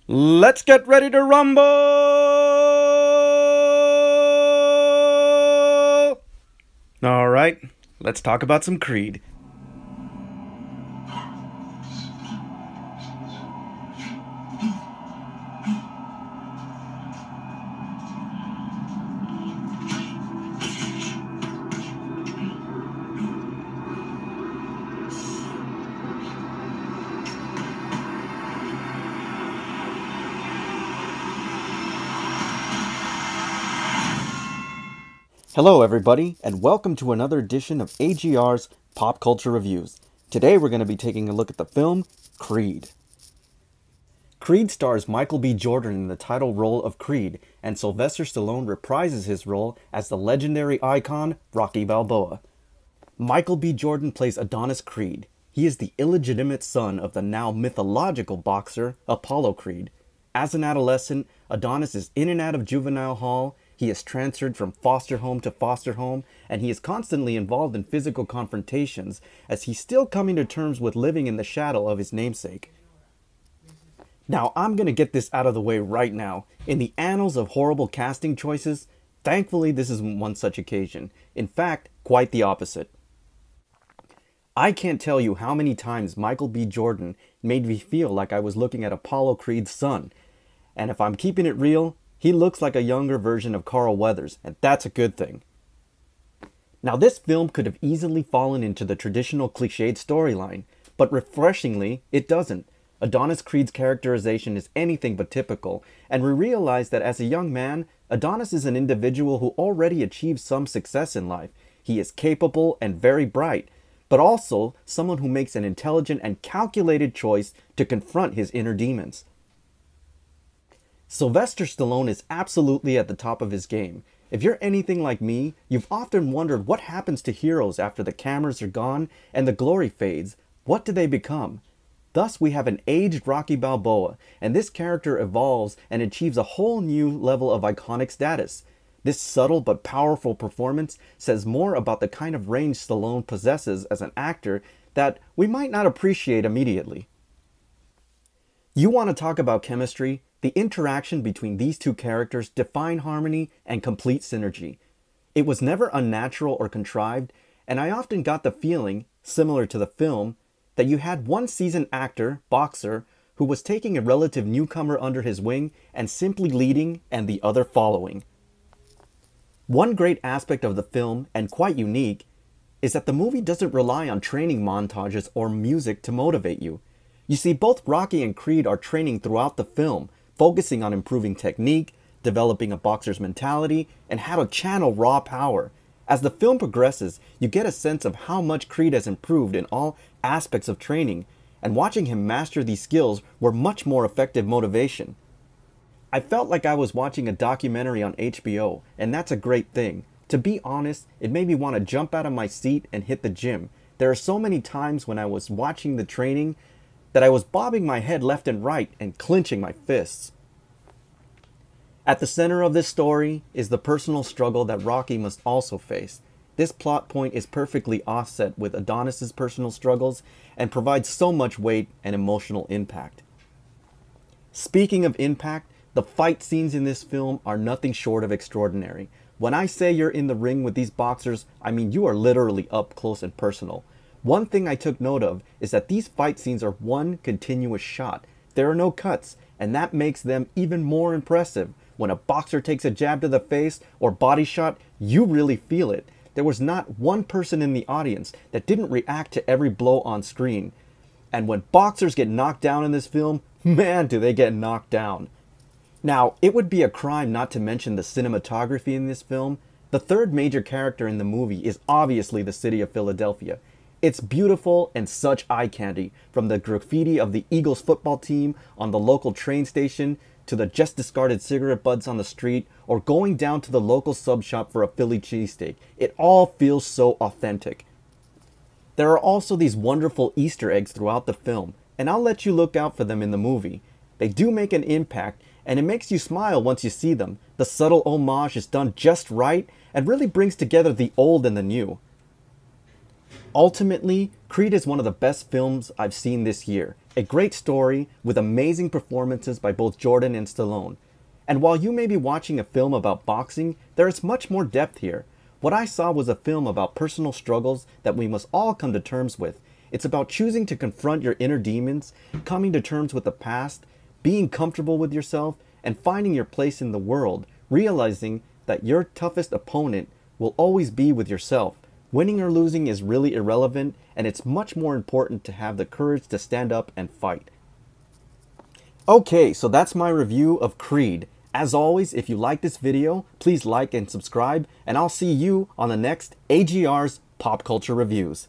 Let's get ready to rumble! Alright, let's talk about some Creed. Hello everybody, and welcome to another edition of AGR's Pop Culture Reviews. Today we're going to be taking a look at the film Creed. Creed stars Michael B. Jordan in the title role of Creed, and Sylvester Stallone reprises his role as the legendary icon Rocky Balboa. Michael B. Jordan plays Adonis Creed. He is the illegitimate son of the now mythological boxer Apollo Creed. As an adolescent, Adonis is in and out of juvenile hall. He is transferred from foster home to foster home, and he is constantly involved in physical confrontations as he's still coming to terms with living in the shadow of his namesake. Now, I'm gonna get this out of the way right now. In the annals of horrible casting choices, thankfully this isn't one such occasion. In fact, quite the opposite. I can't tell you how many times Michael B. Jordan made me feel like I was looking at Apollo Creed's son. And if I'm keeping it real, he looks like a younger version of Carl Weathers, and that's a good thing. Now, this film could have easily fallen into the traditional cliched storyline, but refreshingly, it doesn't. Adonis Creed's characterization is anything but typical, and we realize that as a young man, Adonis is an individual who already achieved some success in life. He is capable and very bright, but also someone who makes an intelligent and calculated choice to confront his inner demons. Sylvester Stallone is absolutely at the top of his game. If you're anything like me, you've often wondered what happens to heroes after the cameras are gone and the glory fades. What do they become? Thus, we have an aged Rocky Balboa, and this character evolves and achieves a whole new level of iconic status. This subtle but powerful performance says more about the kind of range Stallone possesses as an actor that we might not appreciate immediately. You want to talk about chemistry? The interaction between these two characters define harmony and complete synergy. It was never unnatural or contrived, and I often got the feeling, similar to the film, that you had one seasoned actor, boxer, who was taking a relative newcomer under his wing and simply leading and the other following. One great aspect of the film, and quite unique, is that the movie doesn't rely on training montages or music to motivate you. You see, both Rocky and Creed are training throughout the film, focusing on improving technique, developing a boxer's mentality, and how to channel raw power. As the film progresses, you get a sense of how much Creed has improved in all aspects of training, and watching him master these skills were much more effective motivation. I felt like I was watching a documentary on HBO, and that's a great thing. To be honest, it made me want to jump out of my seat and hit the gym. There are so many times when I was watching the training that I was bobbing my head left and right and clenching my fists. At the center of this story is the personal struggle that Rocky must also face. This plot point is perfectly offset with Adonis's personal struggles and provides so much weight and emotional impact. Speaking of impact, the fight scenes in this film are nothing short of extraordinary. When I say you're in the ring with these boxers, I mean you are literally up close and personal. One thing I took note of is that these fight scenes are one continuous shot. There are no cuts, and that makes them even more impressive. When a boxer takes a jab to the face or body shot, you really feel it. There was not one person in the audience that didn't react to every blow on screen. And when boxers get knocked down in this film, man, do they get knocked down. Now, it would be a crime not to mention the cinematography in this film. The third major character in the movie is obviously the city of Philadelphia. It's beautiful and such eye candy, from the graffiti of the Eagles football team on the local train station to the just discarded cigarette butts on the street, or going down to the local sub shop for a Philly cheesesteak. It all feels so authentic. There are also these wonderful Easter eggs throughout the film, and I'll let you look out for them in the movie. They do make an impact, and it makes you smile once you see them. The subtle homage is done just right and really brings together the old and the new. Ultimately, Creed is one of the best films I've seen this year. A great story with amazing performances by both Jordan and Stallone. And while you may be watching a film about boxing, there is much more depth here. What I saw was a film about personal struggles that we must all come to terms with. It's about choosing to confront your inner demons, coming to terms with the past, being comfortable with yourself, and finding your place in the world, realizing that your toughest opponent will always be with yourself. Winning or losing is really irrelevant, and it's much more important to have the courage to stand up and fight. Okay, so that's my review of Creed. As always, if you like this video, please like and subscribe, and I'll see you on the next AGR's Pop Culture Reviews.